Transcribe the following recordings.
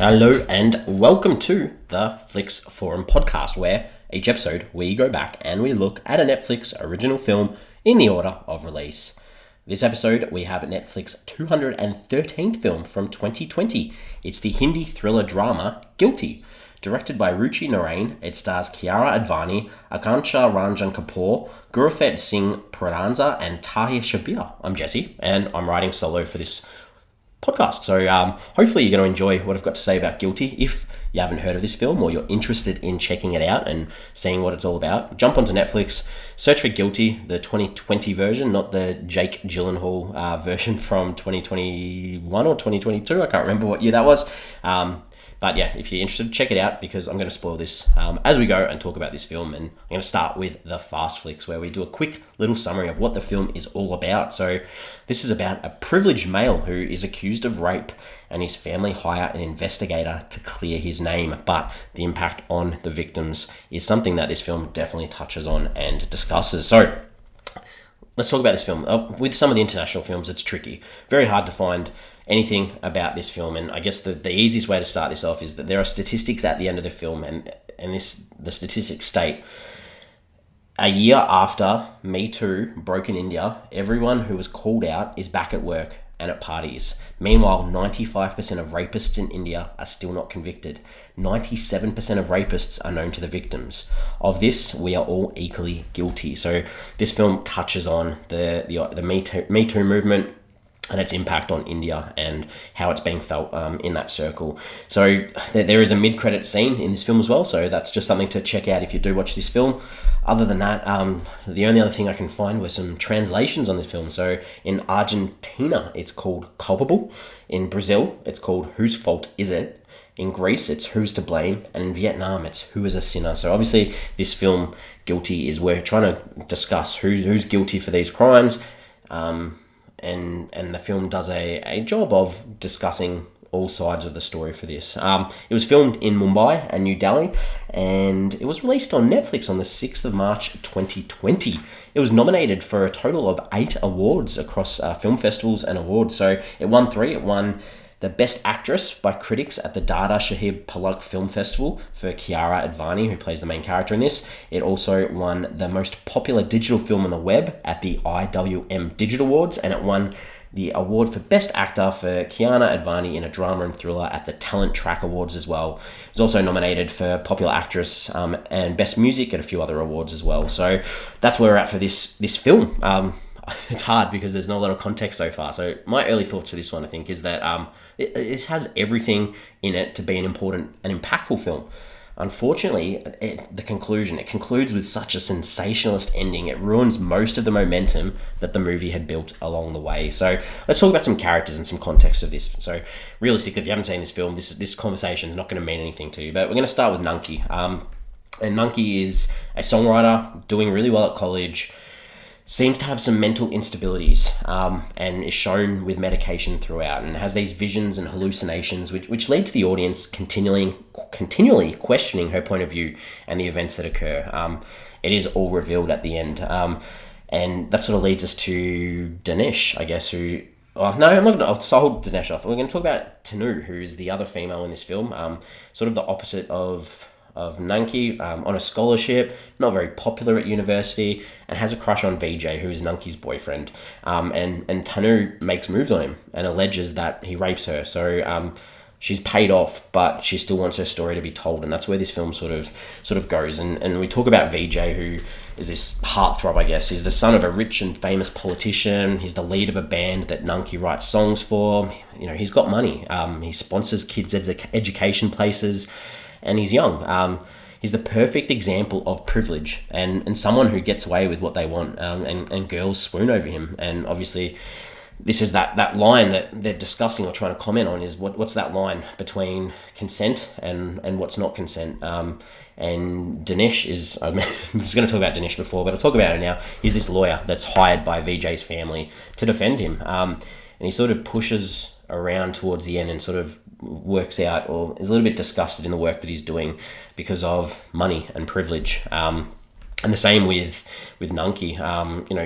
Hello and welcome to the Flix Forum podcast, where each episode we go back and we look at a Netflix original film in the order of release. This episode we have Netflix 213th film from 2020. It's the Hindi thriller drama Guilty. Directed by Ruchi Narain, it stars Kiara Advani, Akansha Ranjan Kapoor, Gurfateh, Singh, Pirzada and Taher Shabbir. I'm Jesse and I'm writing solo for this podcast. So hopefully you're going to enjoy what I've got to say about Guilty. If you haven't heard of this film or you're interested in checking it out and seeing what it's all about, jump onto Netflix, search for Guilty, the 2020 version, not the Jake Gyllenhaal version from 2021 or 2022. I can't remember what year that was. But yeah, if you're interested, check it out because I'm going to spoil this as we go and talk about this film. And I'm going to start with the Fast Flicks, where we do a quick little summary of what the film is all about. So this is about a privileged male who is accused of rape, and his family hire an investigator to clear his name. But the impact on the victims is something that this film definitely touches on and discusses. So let's talk about this film. With some of the international films, it's tricky. Very hard to find anything about this film, and I guess the easiest way to start this off is that there are statistics at the end of the film, and the statistics state a year after Me Too broke in India, everyone who was called out is back at work and at parties. Meanwhile, 95% of rapists in India are still not convicted. 97% of rapists are known to the victims. Of this, we are all equally guilty. So this film touches on the Me Too movement and its impact on India and how it's being felt in that circle. So there is a mid-credit scene in this film as well, so that's just something to check out if you do watch this film. Other than that, the only other thing I can find were some translations on this film. So in Argentina, it's called Culpable. In Brazil, it's called Whose Fault Is It? In Greece, it's Who's to Blame? And in Vietnam, it's Who is a Sinner? So obviously, this film, Guilty, is we're trying to discuss who's guilty for these crimes. And the film does a job of discussing all sides of the story for this. It was filmed in Mumbai and New Delhi, and it was released on Netflix on the 6th of March 2020. It was nominated for a total of 8 awards across film festivals and awards. So it won 3. It won the Best Actress by critics at the Dada Shahib Palak Film Festival for Kiara Advani, who plays the main character in this. It also won the Most Popular Digital Film on the Web at the IWM Digital Awards, and it won the award for Best Actor for Kiara Advani in a Drama and Thriller at the Talent Track Awards as well. It was also nominated for Popular Actress and Best Music at a few other awards as well. So that's where we're at for this film. It's hard because there's not a lot of context so far. So my early thoughts for this one, I think, is that it has everything in it to be an important and impactful film. Unfortunately, it concludes with such a sensationalist ending. It ruins most of the momentum that the movie had built along the way. So let's talk about some characters and some context of this. So realistically, if you haven't seen this film, this conversation is not going to mean anything to you. But we're going to start with Nunky. And Nunky is a songwriter doing really well at college, seems to have some mental instabilities and is shown with medication throughout, and has these visions and hallucinations which lead to the audience continually questioning her point of view and the events that occur. It is all revealed at the end. And that sort of leads us to Dinesh, I guess, who... Oh, no, I'm not going to hold Dinesh off. We're going to talk about Tanu, who is the other female in this film, sort of the opposite of Nunky, on a scholarship, not very popular at university, and has a crush on VJ, who is Nunky's boyfriend. And Tanu makes moves on him and alleges that he rapes her. So she's paid off, but she still wants her story to be told, and that's where this film sort of goes. And we talk about VJ, who is this heartthrob, I guess. He's the son of a rich and famous politician. He's the lead of a band that Nunky writes songs for. You know, he's got money. He sponsors kids' education places. And he's young. He's the perfect example of privilege and someone who gets away with what they want, and girls swoon over him. And obviously, this is that line that they're discussing or trying to comment on, is what's that line between consent and what's not consent. And Dinesh is, I was going to talk about Dinesh before, but I'll talk about it now. He's this lawyer that's hired by VJ's family to defend him. And he sort of pushes around towards the end and sort of works out, or is a little bit disgusted in the work that he's doing because of money and privilege. And the same with Nunky.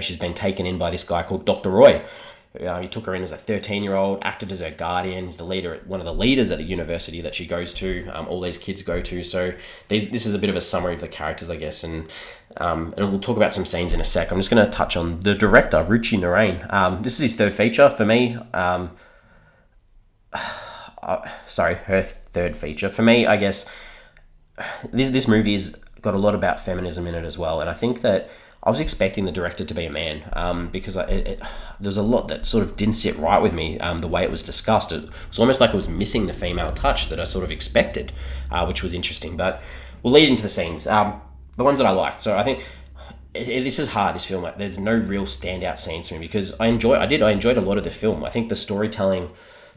She's been taken in by this guy called Dr. Roy, He took her in as a 13-year-old, acted as her guardian. He's the leader, one of the leaders at the university that she goes to. All these kids go to. So this is a bit of a summary of the characters, I guess. And we'll talk about some scenes in a sec. I'm just going to touch on the director, Ruchi Narain. This is his third feature for me. Her third feature. For me, I guess, this movie's got a lot about feminism in it as well. And I think that I was expecting the director to be a man, because there was a lot that sort of didn't sit right with me, the way it was discussed. It was almost like it was missing the female touch that I sort of expected, which was interesting. But we'll lead into the scenes. The ones that I liked. So I think this is hard, this film. Like, there's no real standout scenes for me because I enjoyed a lot of the film. I think the storytelling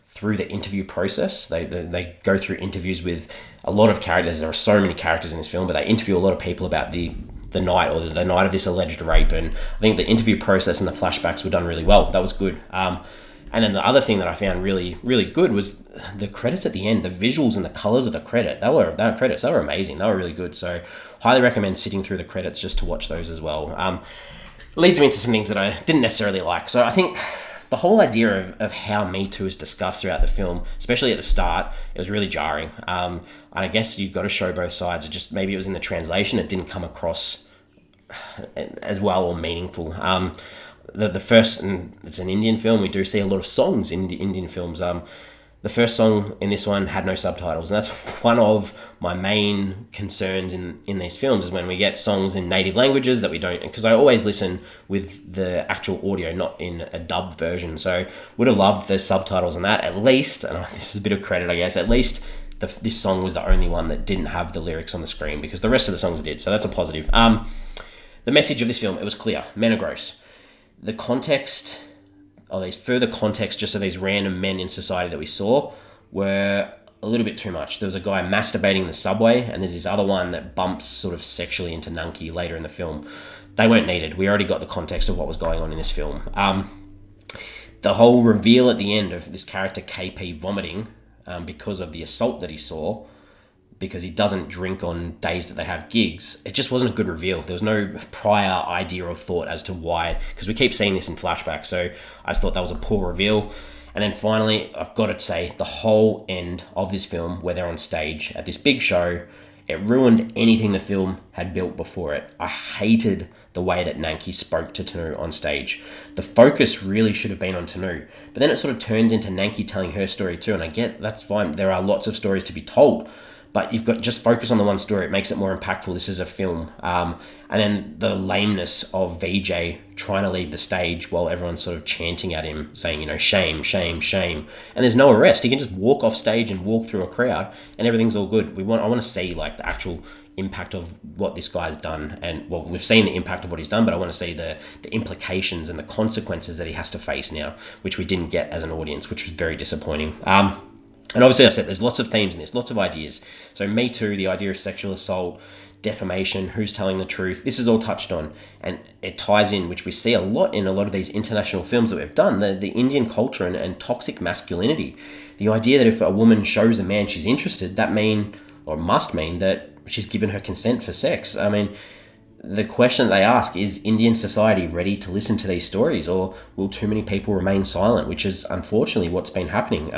through the interview process, they go through interviews with a lot of characters. There are so many characters in this film, but they interview a lot of people about the night or the night of this alleged rape, and I think the interview process and the flashbacks were done really well. That was good. And then the other thing that I found really, really good was the credits at the end, the visuals and the colors of the credits. They were amazing. They were really good. So highly recommend sitting through the credits just to watch those as well. Leads me into some things that I didn't necessarily like. So I think the whole idea of how Me Too is discussed throughout the film, especially at the start, it was really jarring. And I guess you've got to show both sides. Maybe it was in the translation, it didn't come across as well or meaningful. The first, and it's an Indian film, we do see a lot of songs in Indian films. The first song in this one had no subtitles, and that's one of my main concerns in these films, is when we get songs in native languages that we don't, because I always listen with the actual audio, not in a dubbed version. So would have loved the subtitles on that, at least, and this is a bit of credit, I guess, at least this song was the only one that didn't have the lyrics on the screen, because the rest of the songs did, so that's a positive. The message of this film, it was clear. Men are gross. The context, or these further context just of these random men in society that we saw, were a little bit too much. There was a guy masturbating in the subway, and there's this other one that bumps sort of sexually into Nanki later in the film. They weren't needed. We already got the context of what was going on in this film. The whole reveal at the end of this character KP vomiting because of the assault that he saw, because he doesn't drink on days that they have gigs, it just wasn't a good reveal. There was no prior idea or thought as to why, because we keep seeing this in flashbacks, so I just thought that was a poor reveal. And then finally, I've got to say, the whole end of this film, where they're on stage at this big show, it ruined anything the film had built before it. I hated the way that Nanki spoke to Tanu on stage. The focus really should have been on Tanu, but then it sort of turns into Nanki telling her story too, and I get that's fine. There are lots of stories to be told, but you've got just focus on the one story. It makes it more impactful. This is a film. And then the lameness of VJ trying to leave the stage while everyone's sort of chanting at him, saying, shame, shame, shame. And there's no arrest. He can just walk off stage and walk through a crowd and everything's all good. I want to see like the actual impact of what this guy's done. And well, we've seen the impact of what he's done, but I want to see the implications and the consequences that he has to face now, which we didn't get as an audience, which was very disappointing. And obviously, I said there's lots of themes in this, lots of ideas. So Me Too, the idea of sexual assault, defamation, who's telling the truth, this is all touched on. And it ties in, which we see a lot in a lot of these international films that we've done, the Indian culture and toxic masculinity. The idea that if a woman shows a man she's interested, that must mean that she's given her consent for sex. I mean, the question they ask is Indian society ready to listen to these stories, or will too many people remain silent, which is unfortunately what's been happening.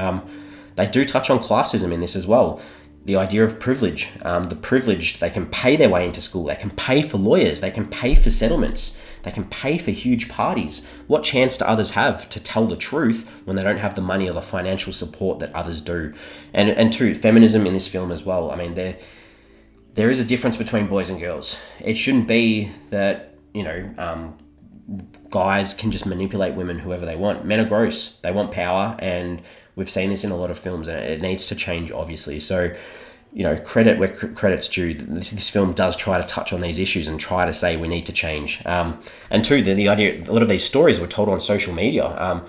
They do touch on classism in this as well. The idea of privilege. The privileged, they can pay their way into school. They can pay for lawyers. They can pay for settlements. They can pay for huge parties. What chance do others have to tell the truth when they don't have the money or the financial support that others do? And too, feminism in this film as well. I mean, there is a difference between boys and girls. It shouldn't be that, guys can just manipulate women whoever they want. Men are gross. They want power, and we've seen this in a lot of films, and it needs to change, obviously. So, credit where credit's due. This film does try to touch on these issues and try to say we need to change. And two, the idea, a lot of these stories were told on social media.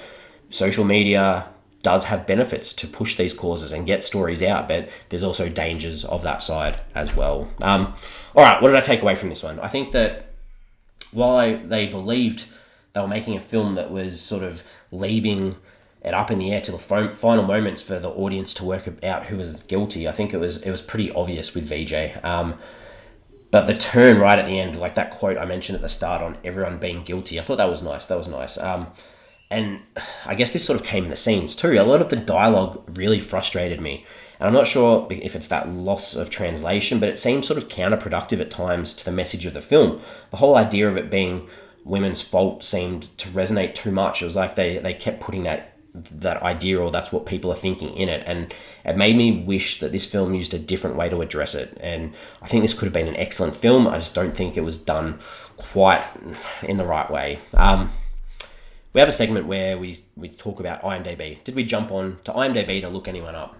Social media does have benefits to push these causes and get stories out, but there's also dangers of that side as well. All right, what did I take away from this one? I think that while they believed they were making a film that was sort of leaving it up in the air to the final moments for the audience to work out who was guilty, I think it was pretty obvious with VJ. But the turn right at the end, like that quote I mentioned at the start on everyone being guilty, I thought that was nice. And I guess this sort of came in the scenes too. A lot of the dialogue really frustrated me. And I'm not sure if it's that loss of translation, but it seems sort of counterproductive at times to the message of the film. The whole idea of it being women's fault seemed to resonate too much. It was like they kept putting that idea, or that's what people are thinking, in it, and it made me wish that this film used a different way to address it. And I think this could have been an excellent film. I just don't think it was done quite in the right way. We have a segment where we talk about IMDb. Did we jump on to IMDb to look anyone up?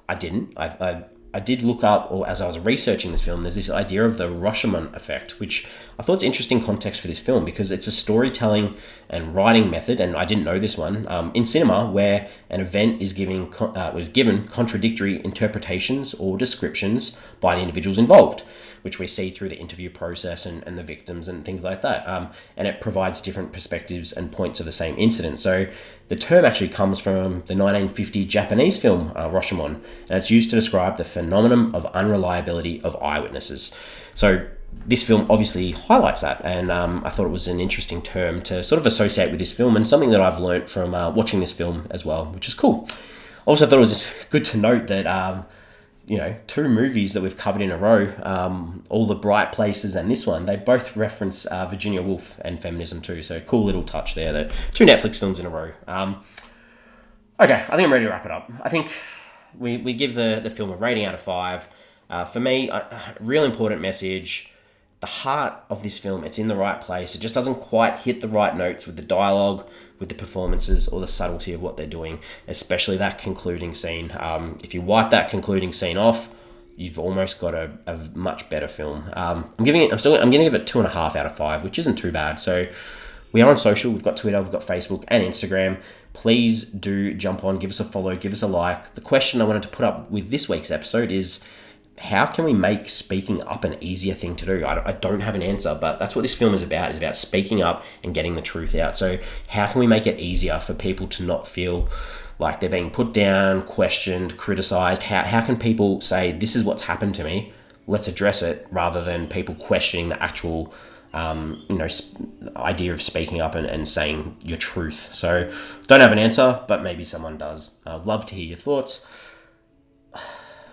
I didn't. I did look up, or as I was researching this film, there's this idea of the Rashomon effect, which I thought is interesting context for this film because it's a storytelling and writing method, and I didn't know this one, in cinema where an event is was given contradictory interpretations or descriptions by the individuals involved, which we see through the interview process and the victims and things like that. And it provides different perspectives and points of the same incident. So the term actually comes from the 1950 Japanese film Rashomon, and it's used to describe the phenomenon of unreliability of eyewitnesses. So this film obviously highlights that, and I thought it was an interesting term to sort of associate with this film, and something that I've learnt from watching this film as well, which is cool. Also, I thought it was good to note that two movies that we've covered in a row, All the Bright Places and this one, they both reference Virginia Woolf and feminism too. So cool little touch there. That 2 Netflix films in a row. Okay, I think I'm ready to wrap it up. I think we give the film a rating out of 5. For me, a real important message. The heart of this film, it's in the right place. It just doesn't quite hit the right notes with the dialogue, with the performances, or the subtlety of what they're doing, especially that concluding scene. If you wipe that concluding scene off, you've almost got a much better film. I'm going to give it 2.5 out of 5, which isn't too bad. So we are on social. We've got Twitter, we've got Facebook and Instagram. Please do jump on, give us a follow, give us a like. The question I wanted to put up with this week's episode is, how can we make speaking up an easier thing to do? I don't have an answer, but that's what this film is about speaking up and getting the truth out. So how can we make it easier for people to not feel like they're being put down, questioned, criticized? How can people say, this is what's happened to me, let's address it, rather than people questioning the actual idea of speaking up and saying your truth? So don't have an answer, but maybe someone does. I'd love to hear your thoughts.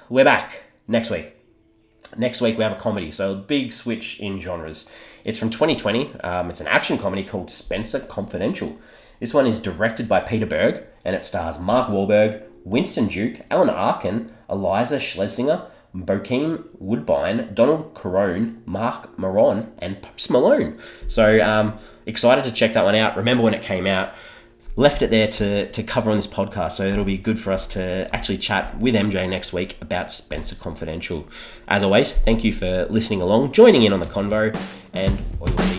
We're back. Next week we have a comedy, so a big switch in genres. It's from 2020. It's an action comedy called Spencer Confidential. This one is directed by Peter Berg, and it stars Mark Wahlberg, Winston Duke, Alan Arkin, Eliza Schlesinger, Bokeem Woodbine, Donald Corone, Mark Maron, and Post Malone. So excited to check that one out. Remember when it came out, left it there to cover on this podcast, so it'll be good for us to actually chat with MJ next week about Spencer Confidential. As always, thank you for listening along, joining in on the convo, and we will see you